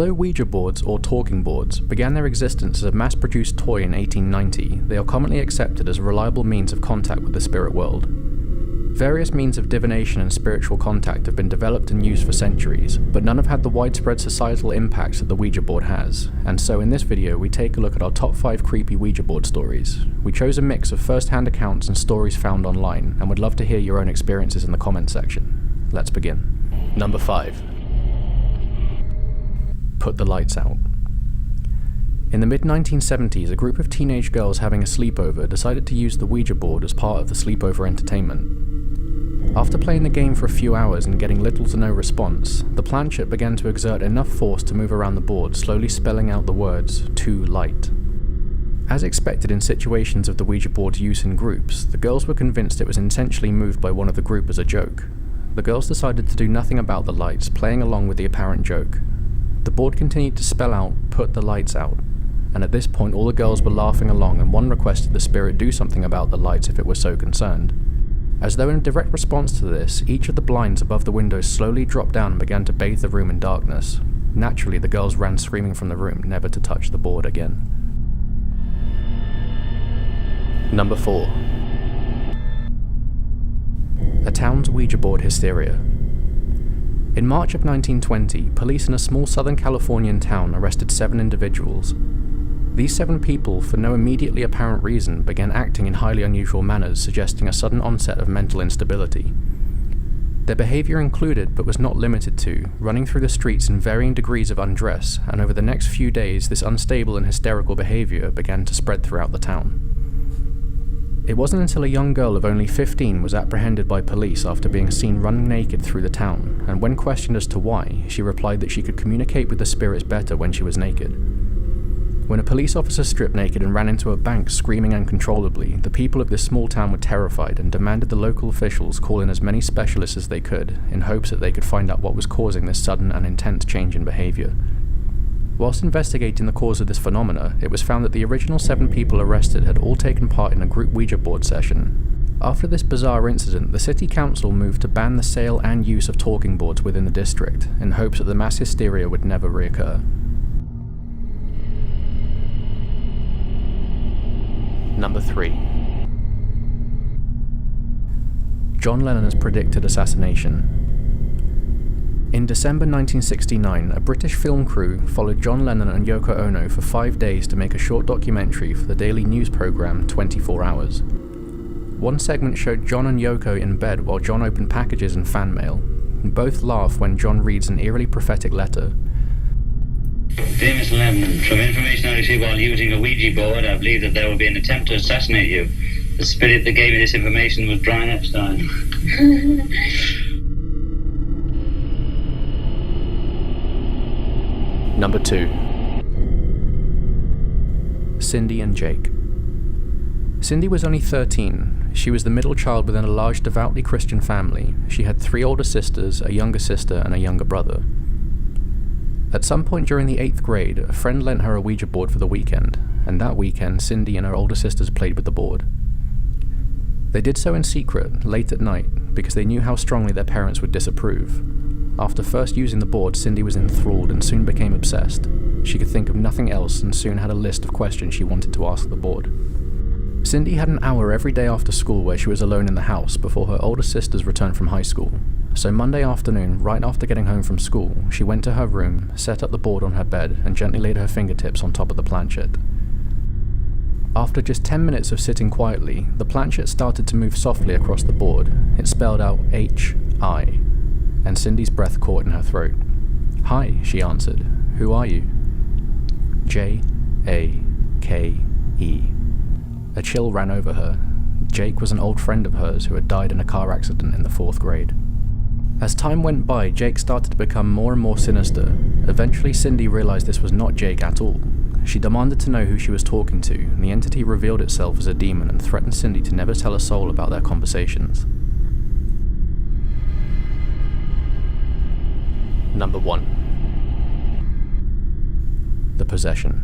Although Ouija boards, or talking boards, began their existence as a mass-produced toy in 1890, they are commonly accepted as a reliable means of contact with the spirit world. Various means of divination and spiritual contact have been developed and used for centuries, but none have had the widespread societal impact that the Ouija board has, and so in this video we take a look at our top 5 creepy Ouija board stories. We chose a mix of first-hand accounts and stories found online, and would love to hear your own experiences in the comment section. Let's begin. Number 5. Put the lights out. In the mid-1970s, a group of teenage girls having a sleepover decided to use the Ouija board as part of the sleepover entertainment. After playing the game for a few hours and getting little to no response, the planchette began to exert enough force to move around the board, slowly spelling out the words, "too light." As expected in situations of the Ouija board's use in groups, the girls were convinced it was intentionally moved by one of the group as a joke. The girls decided to do nothing about the lights, playing along with the apparent joke. The board continued to spell out, "put the lights out," and at this point all the girls were laughing along, and one requested the spirit do something about the lights if it was so concerned. As though in direct response to this, each of the blinds above the windows slowly dropped down and began to bathe the room in darkness. Naturally, the girls ran screaming from the room, never to touch the board again. Number 4. A town's Ouija board hysteria. In March of 1920, police in a small Southern Californian town arrested 7 individuals. These 7 people, for no immediately apparent reason, began acting in highly unusual manners, suggesting a sudden onset of mental instability. Their behaviour included, but was not limited to, running through the streets in varying degrees of undress, and over the next few days this unstable and hysterical behaviour began to spread throughout the town. It wasn't until a young girl of only 15 was apprehended by police after being seen running naked through the town, and when questioned as to why, she replied that she could communicate with the spirits better when she was naked. When a police officer stripped naked and ran into a bank screaming uncontrollably, the people of this small town were terrified and demanded the local officials call in as many specialists as they could, in hopes that they could find out what was causing this sudden and intense change in behaviour. Whilst investigating the cause of this phenomena, it was found that the original 7 people arrested had all taken part in a group Ouija board session. After this bizarre incident, the city council moved to ban the sale and use of talking boards within the district, in hopes that the mass hysteria would never reoccur. Number 3. John Lennon's predicted assassination. In December 1969, a British film crew followed John Lennon and Yoko Ono for 5 days to make a short documentary for the daily news programme 24 Hours. One segment showed John and Yoko in bed while John opened packages and fan mail. Both laugh when John reads an eerily prophetic letter. Dear Mr. Lennon, from information I received while using a Ouija board, I believe that there will be an attempt to assassinate you. The spirit that gave me this information was Brian Epstein. Number 2. Cindy and Jake. Cindy was only 13. She was the middle child within a large devoutly Christian family. She had 3 older sisters, a younger sister, and a younger brother. At some point during the 8th grade, a friend lent her a Ouija board for the weekend, and that weekend Cindy and her older sisters played with the board. They did so in secret, late at night, because they knew how strongly their parents would disapprove. After first using the board, Cindy was enthralled and soon became obsessed. She could think of nothing else and soon had a list of questions she wanted to ask the board. Cindy had an hour every day after school where she was alone in the house before her older sisters returned from high school. So Monday afternoon, right after getting home from school, she went to her room, set up the board on her bed, and gently laid her fingertips on top of the planchette. After just 10 minutes of sitting quietly, the planchette started to move softly across the board. It spelled out H-I, and Cindy's breath caught in her throat. "Hi," she answered. "Who are you?" J-A-K-E. A chill ran over her. Jake was an old friend of hers who had died in a car accident in the 4th grade. As time went by, Jake started to become more and more sinister. Eventually, Cindy realized this was not Jake at all. She demanded to know who she was talking to, and the entity revealed itself as a demon and threatened Cindy to never tell a soul about their conversations. Number 1. The Possession.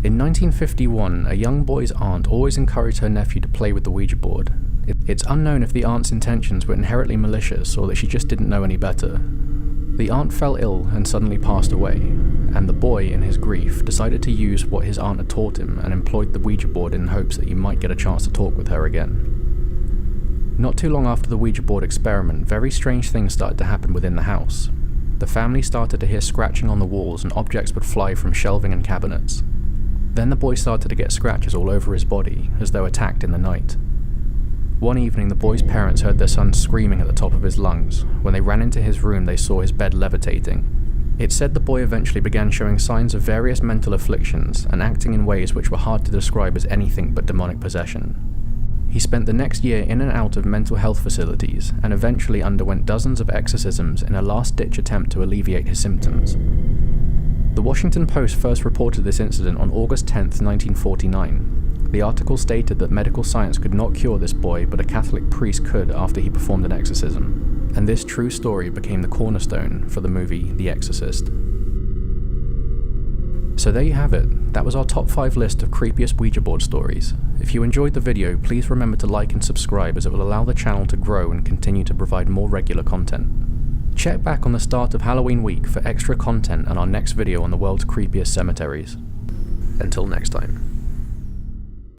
In 1951, a young boy's aunt always encouraged her nephew to play with the Ouija board. It's unknown if the aunt's intentions were inherently malicious or that she just didn't know any better. The aunt fell ill and suddenly passed away, and the boy, in his grief, decided to use what his aunt had taught him and employed the Ouija board in hopes that he might get a chance to talk with her again. Not too long after the Ouija board experiment, very strange things started to happen within the house. The family started to hear scratching on the walls and objects would fly from shelving and cabinets. Then the boy started to get scratches all over his body, as though attacked in the night. One evening, the boy's parents heard their son screaming at the top of his lungs. When they ran into his room, they saw his bed levitating. It said the boy eventually began showing signs of various mental afflictions and acting in ways which were hard to describe as anything but demonic possession. He spent the next year in and out of mental health facilities and eventually underwent dozens of exorcisms in a last-ditch attempt to alleviate his symptoms. The Washington Post first reported this incident on August 10, 1949. The article stated that medical science could not cure this boy, but a Catholic priest could after he performed an exorcism. And this true story became the cornerstone for the movie The Exorcist. So there you have it. That was our top 5 list of creepiest Ouija board stories. If you enjoyed the video, please remember to like and subscribe, as it will allow the channel to grow and continue to provide more regular content. Check back on the start of Halloween week for extra content and our next video on the world's creepiest cemeteries. Until next time.